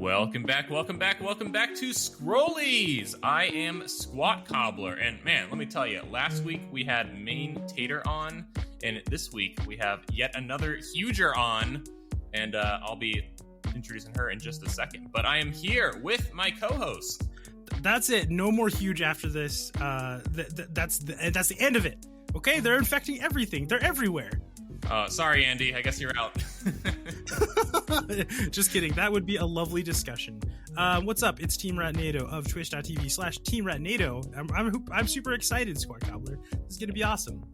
Welcome back to Scrollies! I am Sqat Cobbler, and man, let me tell you, last week we had Main Tater on, and this week we have yet another huger on, and I'll be introducing her in just a second. But I am here with my co-host. That's it. No more huge after this. That's the end of it. Okay, they're infecting everything. They're everywhere. Sorry, Andy. I guess you're out. Just kidding. That would be a lovely discussion. What's up? It's Team Ratnado of twitch.tv/Team Ratnado. I'm super excited, Sqat Cobbler. This is going to be awesome.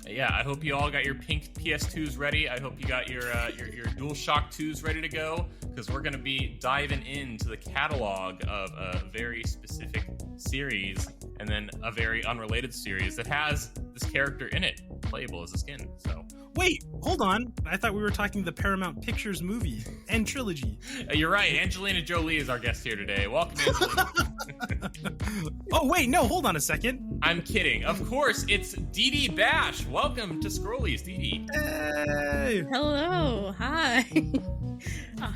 Yeah, I hope you all got your pink PS2s ready. I hope you got your DualShock 2s ready to go, because we're going to be diving into the catalog of a very specific series and then a very unrelated series that has this character in it, playable as a skin. So wait, hold on. I thought we were talking the Paramount Pictures movie and trilogy. You're right. Angelina Jolie is our guest here today. Welcome, Angelina. Oh, wait, no, hold on a second. I'm kidding. Of course, it's DidiBash. Welcome to Scrollies, Didi. Hey! Hello. Hi.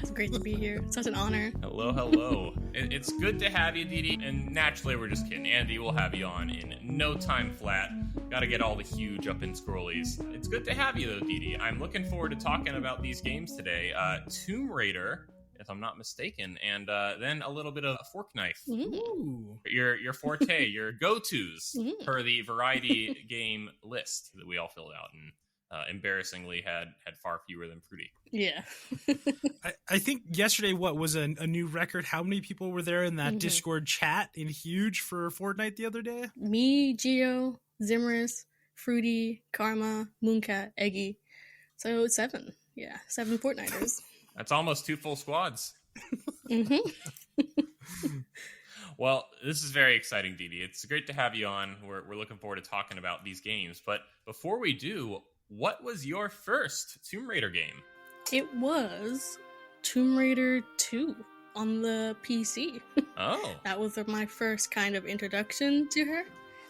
It's great to be here. It's such an honor. Hello. It's good to have you, Didi. And naturally, we're just kidding. Andy will have you on in no time flat. Gotta get all the huge up in Scrollies. It's good to have you, though, Didi. I'm looking forward to talking about these games today. Tomb Raider, if I'm not mistaken, and then a little bit of Fortnite. Ooh. Your forte, your go-tos per the variety game list that we all filled out, and embarrassingly had far fewer than Fruity. Yeah. I think yesterday, what was a new record? How many people were there in that Discord chat in huge for Fortnite the other day? Me, Geo, Zimmerus, Fruity, Karma, Mooncat, Eggy. So 7. Yeah, 7 Fortniters. That's almost 2 full squads. Mm-hmm. Well, this is very exciting, Didi. It's great to have you on. We're looking forward to talking about these games. But before we do, what was your first Tomb Raider game? It was Tomb Raider 2 on the PC. Oh. That was my first kind of introduction to her,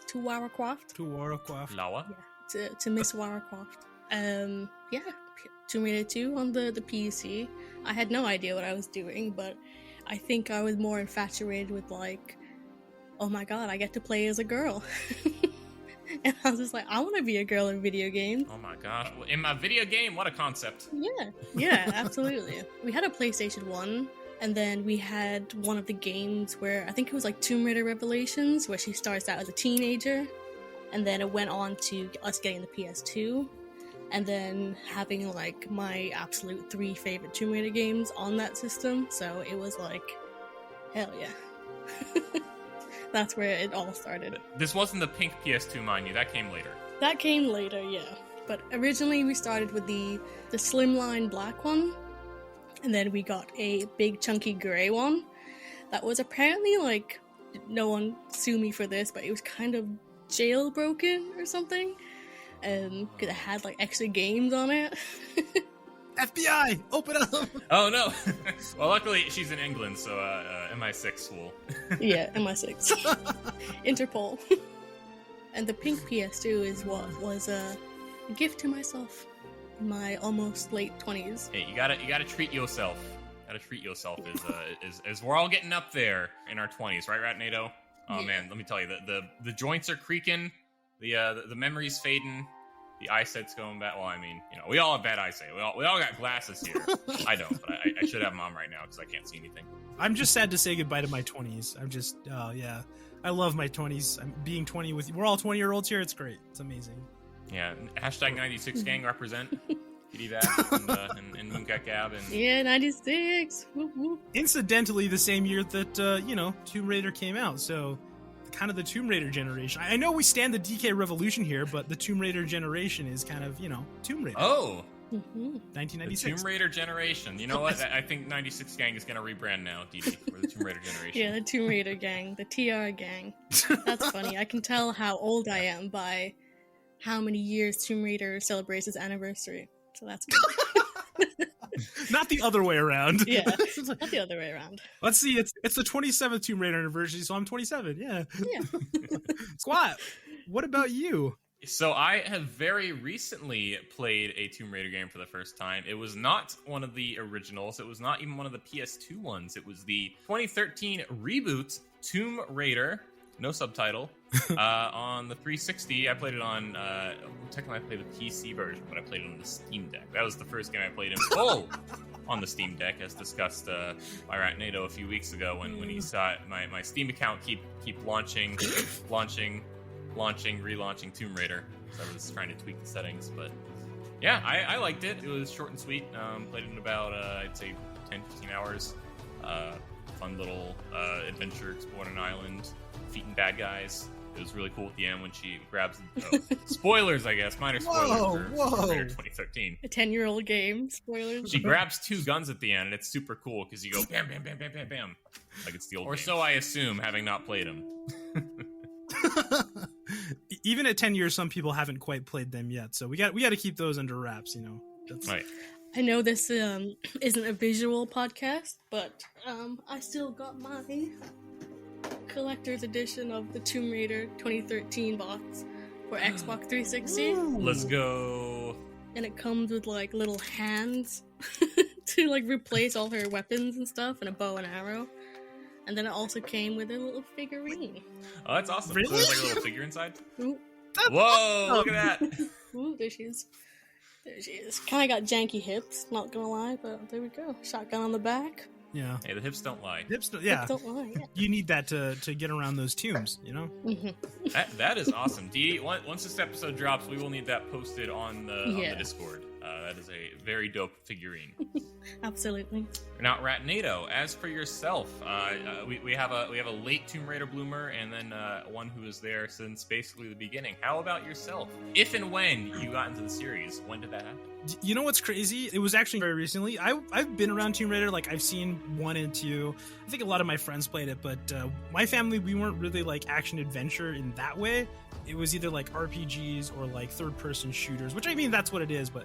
to Lara Croft. Lawa? Yeah, to Miss Lara Croft. Yeah, Tomb Raider 2 on the PC. I had no idea what I was doing, but I think I was more infatuated with, like, oh my god, I get to play as a girl. And I was just like, I want to be a girl in video games. Oh my gosh. In my video game, what a concept. Yeah, absolutely. We had a PlayStation 1, and then we had one of the games where, I think it was like Tomb Raider Revelations, where she starts out as a teenager, and then it went on to us getting the PS2, and then having like my absolute 3 favorite Tomb Raider games on that system, so it was like, hell yeah. That's where it all started. This wasn't the pink PS2, mind you. That came later. That came later, yeah. But originally we started with the slimline black one, and then we got a big chunky gray one that was apparently, like, no one sue me for this, but it was kind of jailbroken or something, because it had like extra games on it. FBI, open up! Oh no! Well, luckily she's in England, so MI6 will. Yeah, MI6. Interpol. And the pink PS2 is what was a gift to myself in my almost late 20s. Hey, you gotta treat yourself. Gotta treat yourself as we're all getting up there in our 20s, right, Ratnado? Oh yeah. Man, let me tell you, the joints are creaking, the memory's fading. The eyesight's going back. Well, I mean, you know, we all have bad eyesight. We all got glasses here. I don't, but I should have them on right now because I can't see anything. I'm just sad to say goodbye to my 20s. I'm just, yeah. I love my 20s. I'm being 20 with you. We're all 20-year-olds here. It's great. It's amazing. Yeah. Hashtag 96 gang represent. DidiBash and Mooncat Gab. And... Yeah, 96. Whoop, whoop. Incidentally, the same year that, Tomb Raider came out. So... kind of the Tomb Raider generation. I know we stand the DK Revolution here, but the Tomb Raider generation is kind of, Tomb Raider. Oh! 1996. The Tomb Raider generation. You know what? I think 96 Gang is going to rebrand now, Didi, for the Tomb Raider generation. Yeah, the Tomb Raider gang. The TR gang. That's funny. I can tell how old I am by how many years Tomb Raider celebrates its anniversary. So that's good. Not the other way around. Yeah, not the other way around. Let's see, it's the 27th Tomb Raider anniversary, so I'm 27, yeah. Yeah. Sqat, what about you? So I have very recently played a Tomb Raider game for the first time. It was not one of the originals. It was not even one of the PS2 ones. It was the 2013 reboot Tomb Raider, no subtitle, on the 360. I played it on, technically I played the PC version, but I played it on the Steam Deck. That was the first game I played in full on the Steam Deck, as discussed by Ratnado a few weeks ago when he saw my Steam account keep launching, relaunching Tomb Raider. So I was trying to tweak the settings, but yeah, I liked it. It was short and sweet. Played it in about, I'd say 10, 15 hours. Fun little adventure, exploring an island, defeating bad guys. It was really cool at the end when she grabs... spoilers, I guess. Minor spoilers for Tomb Raider 2013. A 10-year-old game. Spoilers. She grabs 2 guns at the end, and it's super cool, because you go bam, bam, bam, bam, bam, bam. Like it's the old game. So I assume, having not played them. Even at 10 years, some people haven't quite played them yet, so we got to keep those under wraps, you know. That's... Right. I know this isn't a visual podcast, but I still got my collector's edition of the Tomb Raider 2013 box for Xbox 360. Let's go. And it comes with like little hands to like replace all her weapons and stuff, and a bow and arrow. And then it also came with a little figurine. Oh, that's awesome. Really? So there's like a little figure inside? Ooh. Whoa, look at that. Ooh, there she is. There she is. Kind of got janky hips, not gonna lie, but there we go. Shotgun on the back. Yeah. Hey, the hips don't lie. Hips don't lie, yeah. You need that to get around those tombs, you know? Mm-hmm. That is awesome. Didi, once this episode drops, we will need that posted on the Discord. That is a very dope figurine. Absolutely. Now, Ratnado, as for yourself, we have a late Tomb Raider bloomer, and then one who is there since basically the beginning. How about yourself? If and when you got into the series, when did that happen? You know what's crazy? It was actually very recently. I've been around Tomb Raider, like I've seen 1 and 2. I think a lot of my friends played it, but my family, we weren't really like action adventure in that way. It was either like RPGs or like third-person shooters, which I mean, that's what it is, but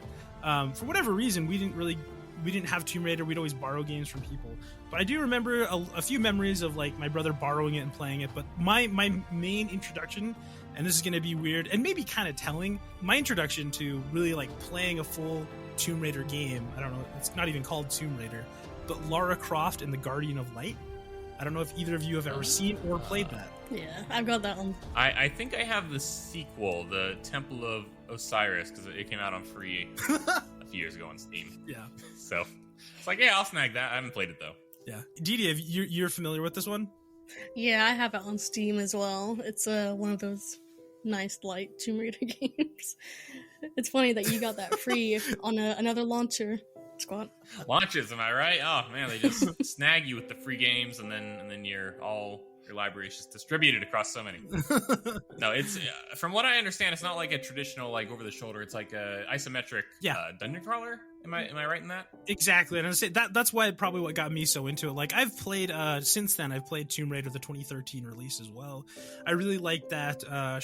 for whatever reason, we didn't have Tomb Raider. We'd always borrow games from people. But I do remember a few memories of like my brother borrowing it and playing it. But my main introduction, and this is going to be weird and maybe kind of telling, my introduction to really like playing a full Tomb Raider game, I don't know, it's not even called Tomb Raider, but Lara Croft and the Guardian of Light. I don't know if either of you have ever seen or played that. Yeah, I've got that one. I think I have the sequel, the Temple of Osiris, because it came out on free a few years ago on Steam. Yeah. So it's like, yeah, I'll snag that. I haven't played it though. Yeah. Didi, you're familiar with this one? Yeah, I have it on Steam as well. It's one of those nice light Tomb Raider games. It's funny that you got that free on another launcher, Sqat. Launches, am I right? Oh man, they just snag you with the free games, and then your library is just distributed across so many. No, it's from what I understand, it's not like a traditional like over the shoulder. It's like a isometric dungeon crawler. Am I right in that? Exactly, and I say that's why probably what got me so into it. Like I've played since then, I've played Tomb Raider the 2013 release as well. I really like that.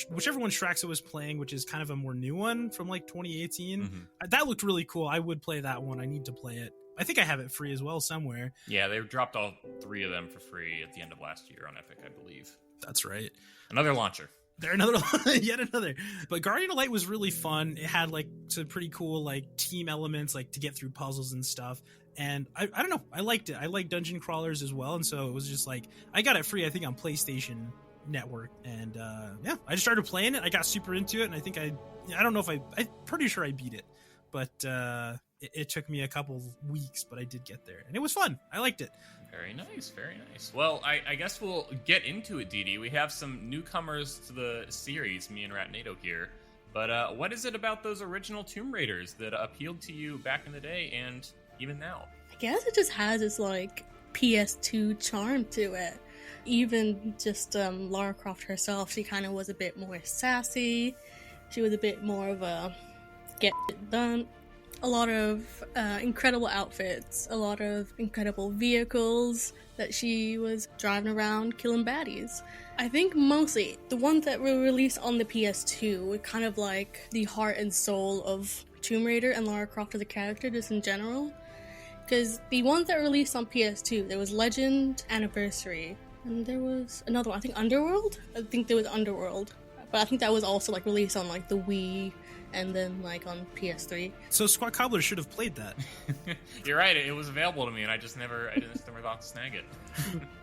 Whichever one Shraxa was playing, which is kind of a more new one from like 2018. Mm-hmm. That looked really cool. I would play that one. I need to play it. I think I have it free as well somewhere. Yeah, they dropped all 3 of them for free at the end of last year on Epic, I believe. That's right. Another launcher. Yet another. But Guardian of Light was really fun. It had like some pretty cool like team elements, like to get through puzzles and stuff. And I don't know, I liked it. I like dungeon crawlers as well, and so it was just like I got it free, I think, on PlayStation Network, and I just started playing it. I got super into it, and I think I'm pretty sure I beat it, but it took me a couple weeks, but I did get there, and it was fun. I liked it. Very nice, very nice. Well, I guess we'll get into it, Didi. We have some newcomers to the series, me and Ratnado here. But what is it about those original Tomb Raiders that appealed to you back in the day and even now? I guess it just has this like PS2 charm to it. Even just Lara Croft herself, she kind of was a bit more sassy. She was a bit more of a get it done. A lot of incredible outfits, a lot of incredible vehicles that she was driving around killing baddies. I think mostly the ones that were released on the PS2 were kind of like the heart and soul of Tomb Raider and Lara Croft as a character just in general. Because the ones that were released on PS2, there was Legend, Anniversary, and there was another one, I think Underworld? I think there was Underworld. But I think that was also like released on like the Wii and then like on PS3. So Squat Cobbler should have played that. You're right. It was available to me, and I just never thought to snag it.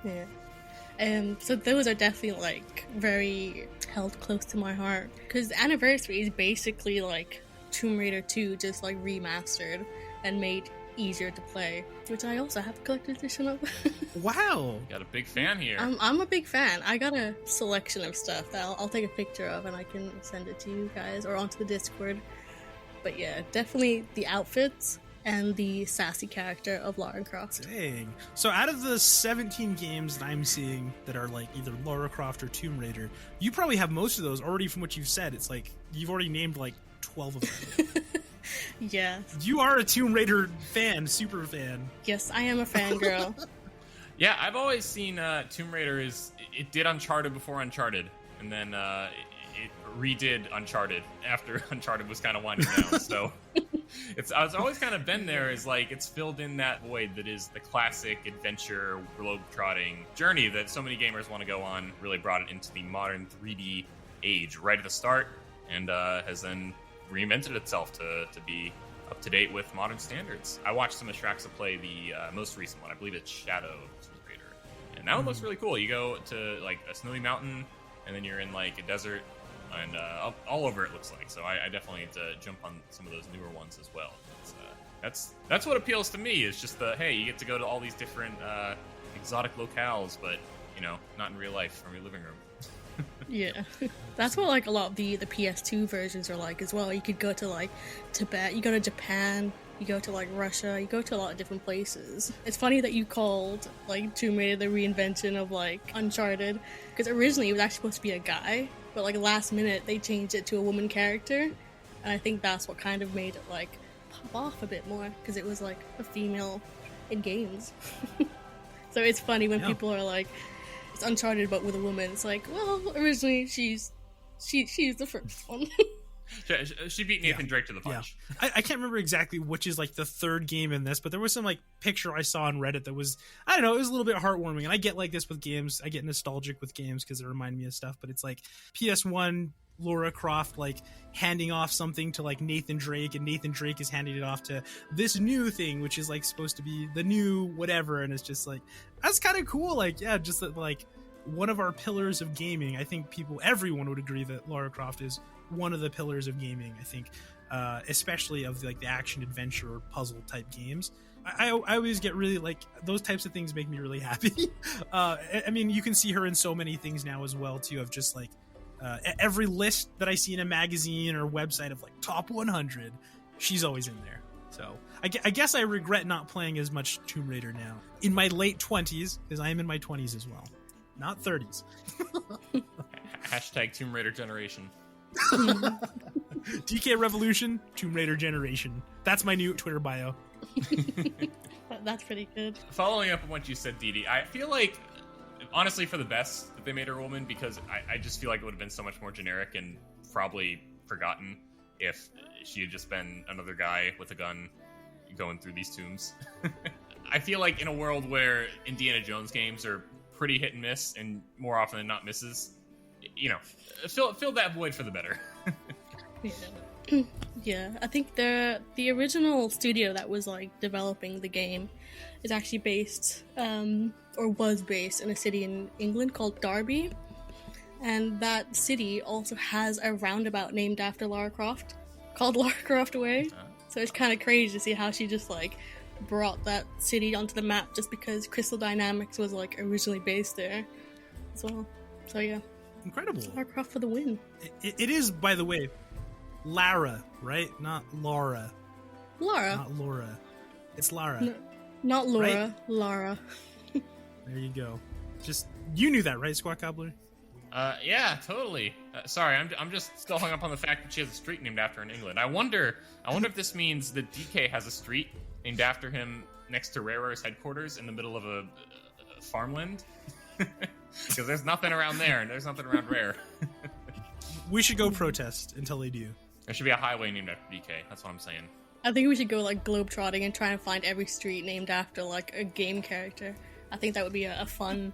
Yeah. So those are definitely like very held close to my heart because Anniversary is basically like Tomb Raider 2 just like remastered and made easier to play, which I also have a collector's edition of. Wow. Got a big fan here. I'm a big fan. I got a selection of stuff that I'll take a picture of and I can send it to you guys or onto the Discord. But yeah, definitely the outfits and the sassy character of Lara Croft. Dang. So out of the 17 games that I'm seeing that are like either Lara Croft or Tomb Raider, you probably have most of those already from what you've said. It's like you've already named like 12 of them. Yeah. You are a Tomb Raider fan, super fan. Yes, I am a fangirl. Yeah, I've always seen Tomb Raider it did Uncharted before Uncharted, and then it redid Uncharted after Uncharted was kind of winding down. So it's always kind of been there. Is like it's filled in that void that is the classic adventure globe-trotting journey that so many gamers want to go on. Really brought it into the modern 3D age right at the start, and has then reinvented itself to be up to date with modern standards. I watched some of Shraxa play the most recent one. I believe it's Shadow of Tomb Raider, and that one looks really cool. You go to like a snowy mountain, and then you're in like a desert, and all over it looks like. So I definitely need to jump on some of those newer ones as well. That's what appeals to me is just the hey, you get to go to all these different exotic locales, but not in real life from your living room. Yeah, that's what like a lot of the PS2 versions are like as well. You could go to like Tibet, you go to Japan, you go to like Russia, you go to a lot of different places. It's funny that you called like Tomb Raider the reinvention of like Uncharted, because originally it was actually supposed to be a guy, but like last minute they changed it to a woman character, and I think that's what kind of made it like pop off a bit more because it was like a female in games. So it's funny when people are like, it's Uncharted but with a woman. It's like, well, originally she's the first one. She beat Nathan Drake to the punch. Yeah. I can't remember exactly which is like the third game in this, but there was some like picture I saw on Reddit that was, I don't know, it was a little bit heartwarming. And I get like this with games. I get nostalgic with games because they remind me of stuff. But it's like PS1 Lara Croft like handing off something to like Nathan Drake, and Nathan Drake is handing it off to this new thing, which is like supposed to be the new whatever. And it's just like, that's kind of cool. Like, yeah, just that, like one of our pillars of gaming. I think everyone would agree that Lara Croft is one of the pillars of gaming. I think, especially of like the action adventure or puzzle type games. I always get really like those types of things make me really happy. I mean, you can see her in so many things now as well too, of just like every list that I see in a magazine or website of like top 100, she's always in there. So I guess I regret not playing as much Tomb Raider now in my late 20s, because I am in my 20s as well, not 30s. Hashtag Tomb Raider generation. DK Revolution, Tomb Raider generation. That's my new Twitter bio. That's pretty good. Following up on what you said, Didi, I feel like, honestly, for the best that they made her a woman, because I just feel like it would have been so much more generic and probably forgotten if she had just been another guy with a gun going through these tombs. I feel like in a world where Indiana Jones games are pretty hit and miss, and more often than not misses, fill that void for the better. Yeah, I think the original studio that was like developing the game is actually based, or was based in a city in England called Derby, and that city also has a roundabout named after Lara Croft called Lara Croft Way. So it's kind of crazy to see how she just like brought that city onto the map just because Crystal Dynamics was like originally based there as well. So yeah, incredible. Lara Croft for the win. It is, by the way, Lara, right? Not Laura. Lara. Not Laura. It's Lara. No, not Laura. Right? Lara. There you go. Just, you knew that, right, Squat Cobbler? Yeah, totally. Sorry, I'm just still hung up on the fact that she has a street named after her in England. I wonder if this means that DK has a street named after him next to Rare's headquarters in the middle of a farmland. Because there's nothing around there, and there's nothing around Rare. We should go protest until they do. There should be a highway named after DK. That's what I'm saying. I think we should go like globetrotting and try and find every street named after like a game character. I think that would be a fun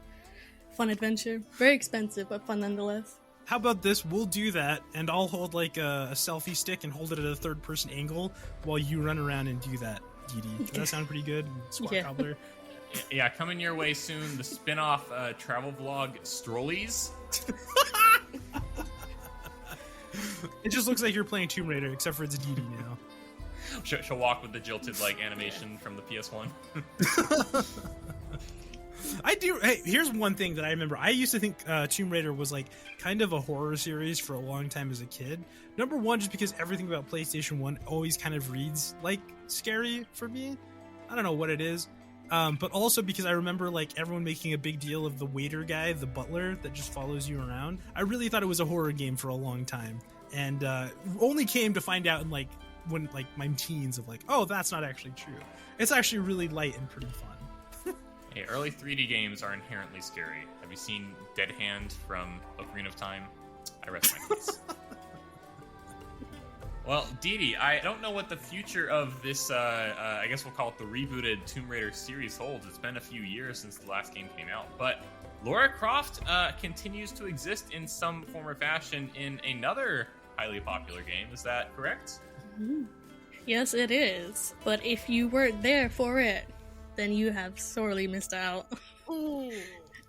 adventure. Very expensive, but fun nonetheless. How about this? We'll do that, and I'll hold like a selfie stick and hold it at a third-person angle while you run around and do that, Didi. Does that sound pretty good? Squat cobbler. Yeah, coming your way soon. The spin-off travel vlog Strollies. It just looks like you're playing Tomb Raider, except for it's Didi now. She'll walk with the jilted like animation from the PS1. I do. Hey, here's one thing that I remember. I used to think Tomb Raider was like kind of a horror series for a long time as a kid. Number one, just because everything about PlayStation 1 always kind of reads like scary for me. I don't know what it is. But also because I remember like everyone making a big deal of the waiter guy, the butler that just follows you around. I really thought it was a horror game for a long time, and only came to find out in like when like my teens of like, oh, that's not actually true. It's actually really light and pretty fun. Hey, early 3D games are inherently scary. Have you seen Dead Hand from Ocarina of Time? I rest my case. Well, Didi, I don't know what the future of this, I guess we'll call it the rebooted Tomb Raider series holds. It's been a few years since the last game came out, but Lara Croft continues to exist in some form or fashion in another highly popular game. Is that correct? Mm-hmm. Yes, it is. But if you weren't there for it, then you have sorely missed out.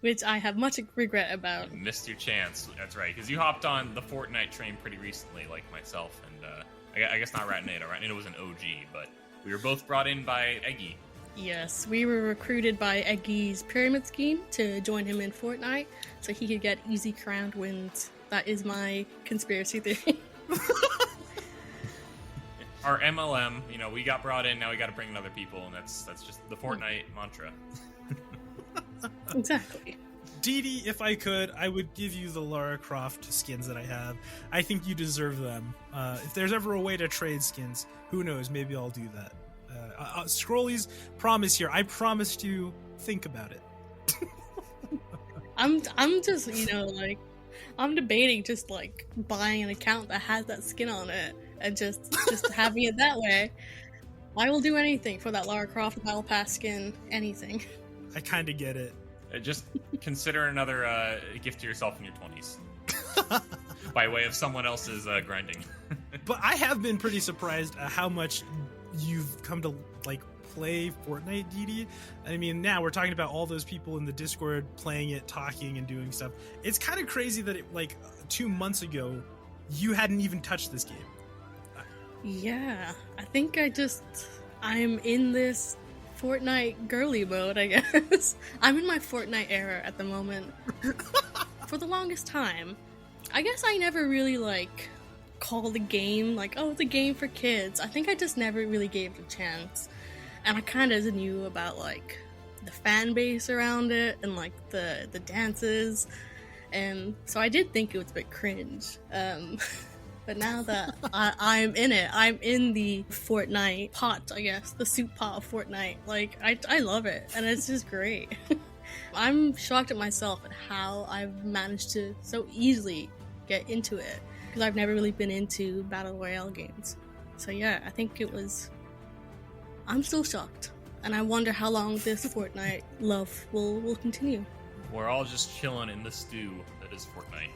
Which I have much regret about. You missed your chance. That's right, because you hopped on the Fortnite train pretty recently, like myself, and I guess not Ratnado. Ratnado was an OG, but we were both brought in by Eggy. Yes, we were recruited by Eggy's pyramid scheme to join him in Fortnite, so he could get easy crowned wins. That is my conspiracy theory. Our MLM, we got brought in, now we got to bring in other people, and that's just the Fortnite mantra. Exactly. Didi, if I could, I would give you the Lara Croft skins that I have. I think you deserve them. If there's ever a way to trade skins, who knows? Maybe I'll do that. Scrollies, promise here. I promised you. Think about it. I'm just I'm debating just like buying an account that has that skin on it and just having it that way. I will do anything for that Lara Croft Battle Pass skin. Anything. I kind of get it. Just consider another gift to yourself in your 20s. By way of someone else's grinding. But I have been pretty surprised at how much you've come to like play Fortnite, Didi. I mean, now we're talking about all those people in the Discord playing it, talking and doing stuff. It's kind of crazy that it, like 2 months ago, you hadn't even touched this game. Yeah, I think I'm in this Fortnite girly mode, I guess. I'm in my Fortnite era at the moment. For the longest time. I guess I never really called the game it's a game for kids. I think I just never really gave it a chance. And I kind of knew about the fan base around it and the dances. And so I did think it was a bit cringe. But now that I'm in it, I'm in the Fortnite pot, I guess, the soup pot of Fortnite. I love it, and it's just great. I'm shocked at myself at how I've managed to so easily get into it, because I've never really been into Battle Royale games. So yeah, I think I'm still shocked, and I wonder how long this Fortnite love will continue. We're all just chilling in the stew that is Fortnite.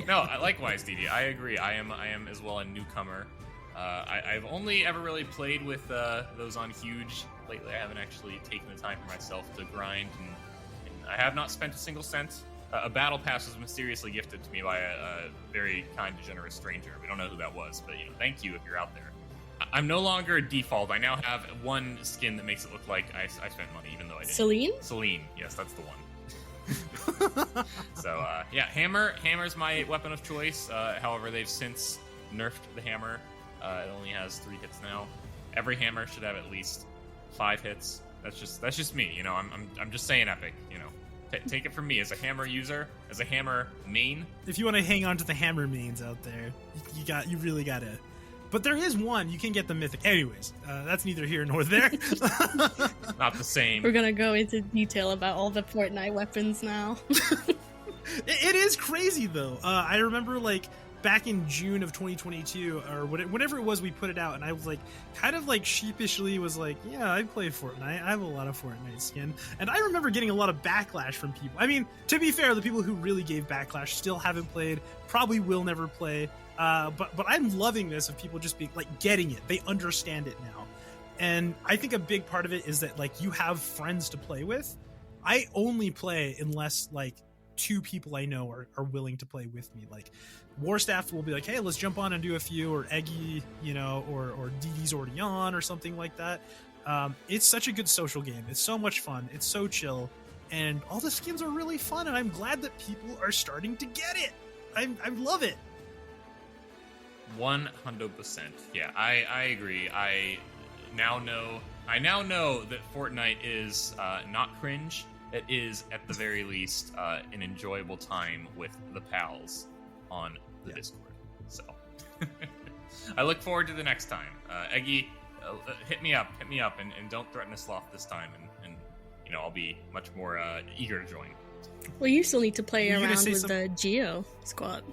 No, likewise, Didi. I agree. I am as well a newcomer. I've only ever really played with those on Huge. Lately, I haven't actually taken the time for myself to grind, and I have not spent a single cent. A battle pass was mysteriously gifted to me by a very kind and generous stranger. We don't know who that was, but thank you if you're out there. I'm no longer a default. I now have one skin that makes it look like I spent money, even though I didn't. Celine? Yes, that's the one. So yeah, hammer's my weapon of choice. However, they've since nerfed the hammer. It only has 3 hits now. Every hammer should have at least 5 hits. That's just me. I'm just saying epic. Take it from me as a hammer user, as a hammer main. If you want to hang on to the hammer mains out there, you really gotta. But there is one, you can get the mythic. Anyways, that's neither here nor there. Not the same. We're gonna go into detail about all the Fortnite weapons now. It is crazy, though. I remember, back in June of 2022 or whenever it was we put it out, and I was like, kind of like sheepishly was like, yeah, I play Fortnite. I have a lot of Fortnite skin. And I remember getting a lot of backlash from people. I mean, to be fair, the people who really gave backlash still haven't played, probably will never play. But I'm loving this of people just being like getting it. They understand it now. And I think a big part of it is that like you have friends to play with. I only play unless like 2 people I know are willing to play with me. Like Warstaff will be like, hey, let's jump on and do a few, or Eggy, you know, or Didi's already on or something like that. It's such a good social game. It's so much fun. It's so chill. And all the skins are really fun. And I'm glad that people are starting to get it. I love it. 100%. Yeah, I agree. I now know that Fortnite is not cringe. It is, at the very least, an enjoyable time with the pals on the Discord. So, I look forward to the next time. Eggy, hit me up, and don't threaten a sloth this time, and you know, I'll be much more eager to join. Well, you still need to play around with the Geo Sqat.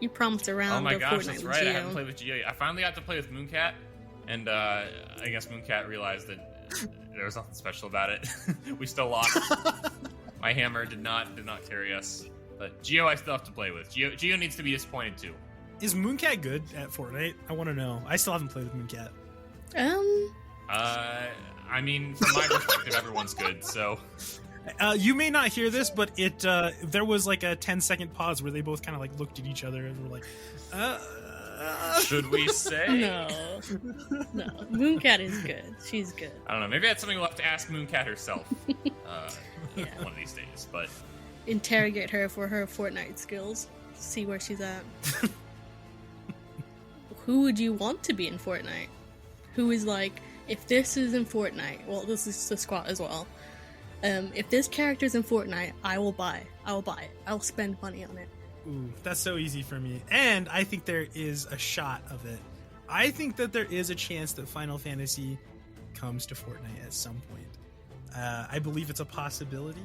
You promised a round. Oh my gosh, Fortnite that's with right. Geo. I haven't played with Geo yet. I finally got to play with Mooncat, and I guess Mooncat realized that there was nothing special about it. We still lost. My hammer did not carry us. But Geo I still have to play with. Geo needs to be disappointed too. Is Mooncat good at Fortnite? I want to know. I still haven't played with Mooncat. I mean, from my perspective, everyone's good, so... You may not hear this, but there was like a 10-second pause where they both kind of like looked at each other and were like, Should we say? No. Mooncat is good. She's good. I don't know. Maybe that's something we'll have to ask Mooncat herself one of these days. But interrogate her for her Fortnite skills. See where she's at. Who would you want to be in Fortnite? Who is like, if this is in Fortnite, well, this is the Sqat as well. If this character's in Fortnite, I will buy it. I'll spend money on it. Ooh, that's so easy for me. And I think there is a shot of it. I think that there is a chance that Final Fantasy comes to Fortnite at some point. I believe it's a possibility.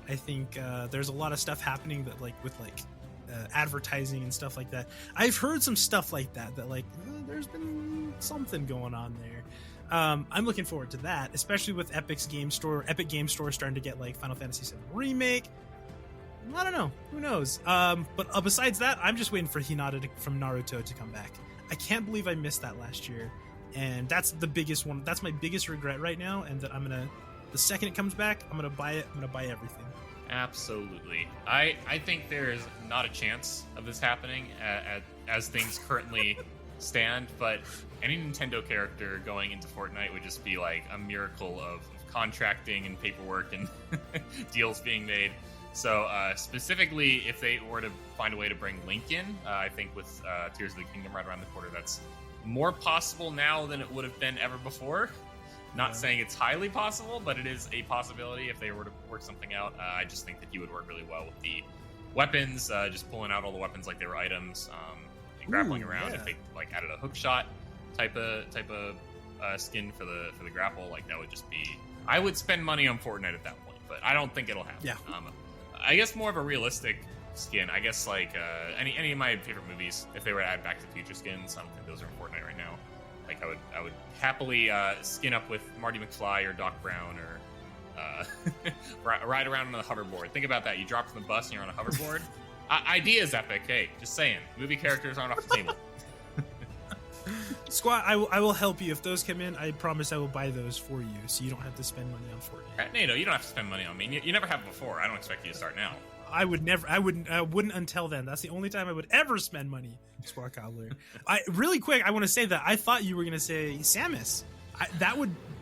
I think there's a lot of stuff happening that like with like advertising and stuff like that. I've heard some stuff like that like there's been something going on there. I'm looking forward to that, especially with Epic Game Store starting to get like Final Fantasy VII Remake. I don't know. Who knows? But besides that, I'm just waiting for Hinata from Naruto to come back. I can't believe I missed that last year, and that's the biggest one. That's my biggest regret right now, and that the second it comes back, I'm gonna buy it. I'm gonna buy everything. absolutely, I think there is not a chance of this happening as things currently stand. But any Nintendo character going into Fortnite would just be like a miracle of contracting and paperwork and deals being made. So specifically, if they were to find a way to bring Link in, I think with Tears of the Kingdom right around the corner, that's more possible now than it would have been ever before. Not saying it's highly possible, but it is a possibility if they were to work something out. I just think that he would work really well with the weapons, just pulling out all the weapons like they were items, and grappling around. If they like added a hook shot type of skin for the grapple, like that would just be. I would spend money on Fortnite at that point, but I don't think it'll happen. Yeah. I guess more of a realistic skin. I guess like any of my favorite movies, if they were to add Back to the Future skins, I don't think those are in Fortnite right now. Like I would happily skin up with Marty McFly or Doc Brown or ride around on a hoverboard. Think about that. You drop from the bus and you're on a hoverboard. Ideas epic. Hey, just saying. Movie characters aren't off the table. Sqat, I will help you if those come in. I promise I will buy those for you, so you don't have to spend money on Fortnite. Ratnado, you don't have to spend money on me. You never have before. I don't expect you to start now. I wouldn't until then. That's the only time I would ever spend money, Sqat Cobbler. Really quick, I want to say that I thought you were going to say Samus.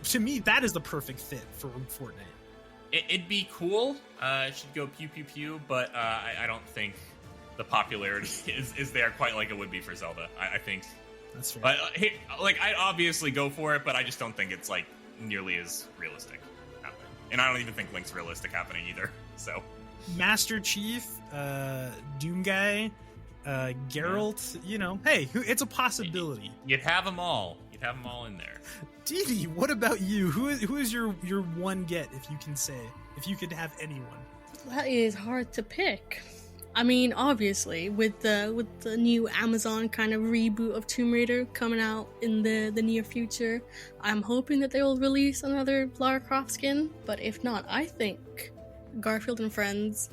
To me, that is the perfect fit for Fortnite. It'd be cool. It should go pew pew pew, but I don't think the popularity is there quite like it would be for Zelda. I think. That's fair. But I'd obviously go for it, but I just don't think it's like nearly as realistic happening. And I don't even think Link's realistic happening either. So, Master Chief, Doomguy, Geralt, hey, it's a possibility. You'd have them all. You'd have them all in there. Didi, what about you? Who is your one get, if you can say, if you could have anyone? That is hard to pick. I mean, obviously, with the new Amazon kind of reboot of Tomb Raider coming out in the near future, I'm hoping that they will release another Lara Croft skin. But if not, I think Garfield and Friends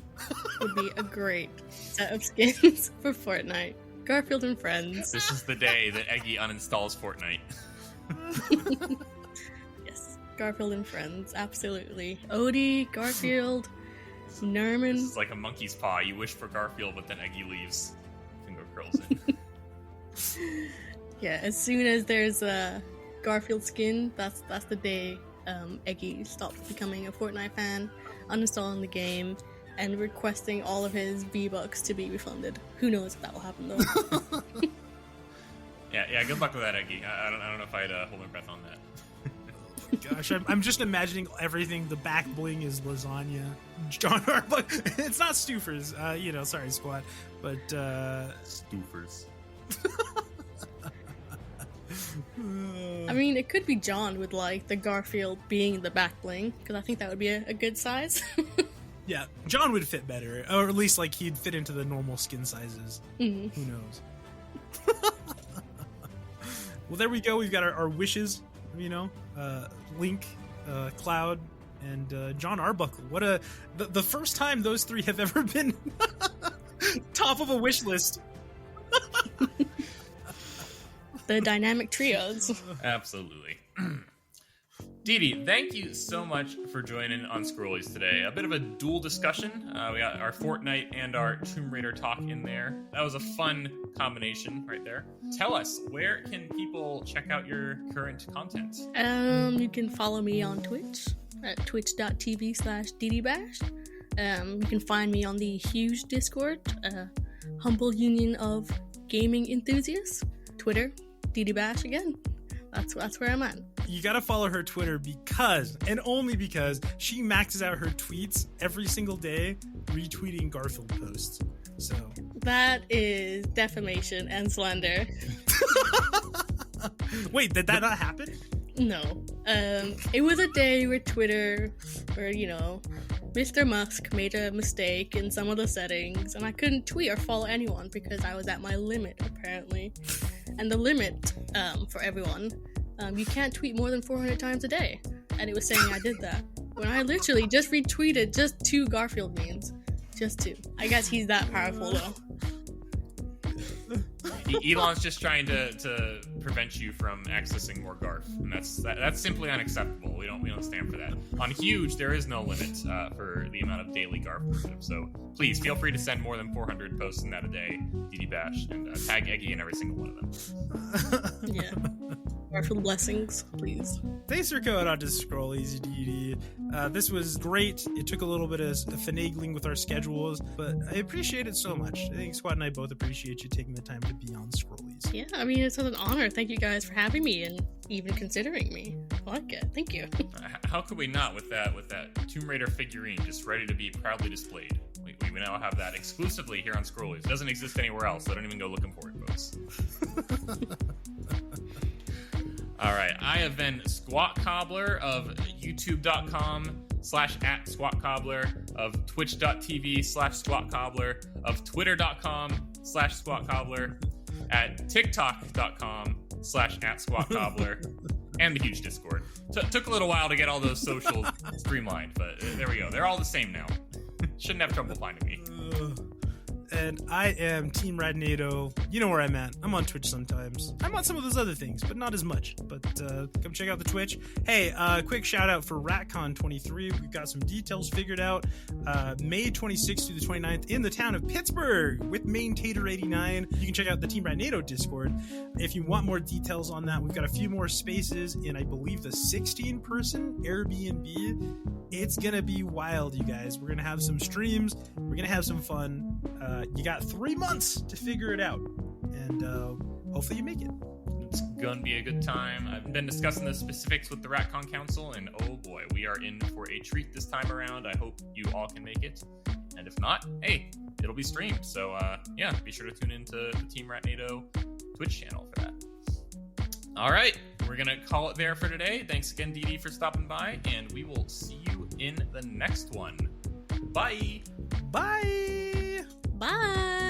would be a great set of skins for Fortnite. Garfield and Friends. This is the day that Eggy uninstalls Fortnite. Yes, Garfield and Friends, absolutely. Odie, Garfield, Nerman. This is like a monkey's paw. You wish for Garfield, but then Eggy leaves. Finger curls in. Yeah, as soon as there's a Garfield skin, that's the day Eggy stops becoming a Fortnite fan, uninstalling the game, and requesting all of his V-Bucks to be refunded. Who knows if that will happen though. Yeah. Good luck with that, Eggy. I don't know if I'd hold my breath on that. Gosh, I'm just imagining everything. The back bling is lasagna. John Arbuck. It's not Stoufers. Sorry, Sqat. But Stoufers. I mean, it could be John with like the Garfield being the back bling, because I think that would be a good size. Yeah, John would fit better, or at least like he'd fit into the normal skin sizes. Mm-hmm. Who knows? Well, there we go. We've got our wishes. Link, Cloud, and John Arbuckle. What the first time those three have ever been top of a wish list. The dynamic trios. Absolutely. Didi, thank you so much for joining on Scrollies today. A bit of a dual discussion. We got our Fortnite and our Tomb Raider talk in there. That was a fun combination right there. Tell us, where can people check out your current content? You can follow me on Twitch at twitch.tv/DidiBash. You can find me on the huge Discord, humble union of gaming enthusiasts. Twitter, DidiBash again. That's where I'm at. You gotta follow her Twitter because, and only because, she maxes out her tweets every single day, retweeting Garfield posts. So that is defamation and slander. Wait, did that not happen? No. It was a day where Twitter, where, Mr. Musk made a mistake in some of the settings, and I couldn't tweet or follow anyone because I was at my limit, apparently. And the limit, for everyone, you can't tweet more than 400 times a day. And it was saying I did that. When I literally just retweeted just 2 Garfield memes. Just 2. I guess he's that powerful, though. Elon's just trying to prevent you from accessing more Garf, and that's simply unacceptable. We don't stand for that. On Huge, there is no limit for the amount of daily Garf worship, so please feel free to send more than 400 posts in that a day, DidiBash, and tag Eggy in every single one of them. Yeah. Garfield blessings, please. Thanks for coming on to Scrollies, Didi. This was great. It took a little bit of finagling with our schedules, but I appreciate it so much. I think Sqat and I both appreciate you taking the time to be on Scrollies. Yeah, I mean, it's an honor. Thank you guys for having me and even considering me. I like it. Thank you. How could we not with that Tomb Raider figurine just ready to be proudly displayed? We now have that exclusively here on Scrollies. It doesn't exist anywhere else, so don't even go looking for it, folks. All right, I have been Sqat Cobbler of youtube.com/@Sqat Cobbler, of twitch.tv/Sqat Cobbler, of twitter.com/Sqat Cobbler, at tiktok.com/@Sqat Cobbler, and the huge Discord. Took a little while to get all those socials streamlined, but there we go. They're all the same now. Shouldn't have trouble finding me. And I am Team Ratnado. You know where I'm at. I'm on Twitch sometimes. I'm on some of those other things, but not as much. But come check out the Twitch. Hey, quick shout out for RatCon 23. We've got some details figured out. May 26th through the 29th in the town of Pittsburgh with Main Tater 89. You can check out the Team Ratnado Discord. If you want more details on that, we've got a few more spaces in, I believe, the 16-person Airbnb. It's gonna be wild, you guys. We're gonna have some streams. We're gonna have some fun. You got 3 months to figure it out, and hopefully you make it. It's gonna be a good time. I've been discussing the specifics with the RatCon Council, and oh boy, we are in for a treat this time around. I hope you all can make it, and if not, hey, it'll be streamed. So yeah, be sure to tune into the Team Ratnado Twitch channel for that. All right, we're gonna call it there for today. Thanks again, Didi, for stopping by, and we will see you in the next one. Bye. Bye. Bye.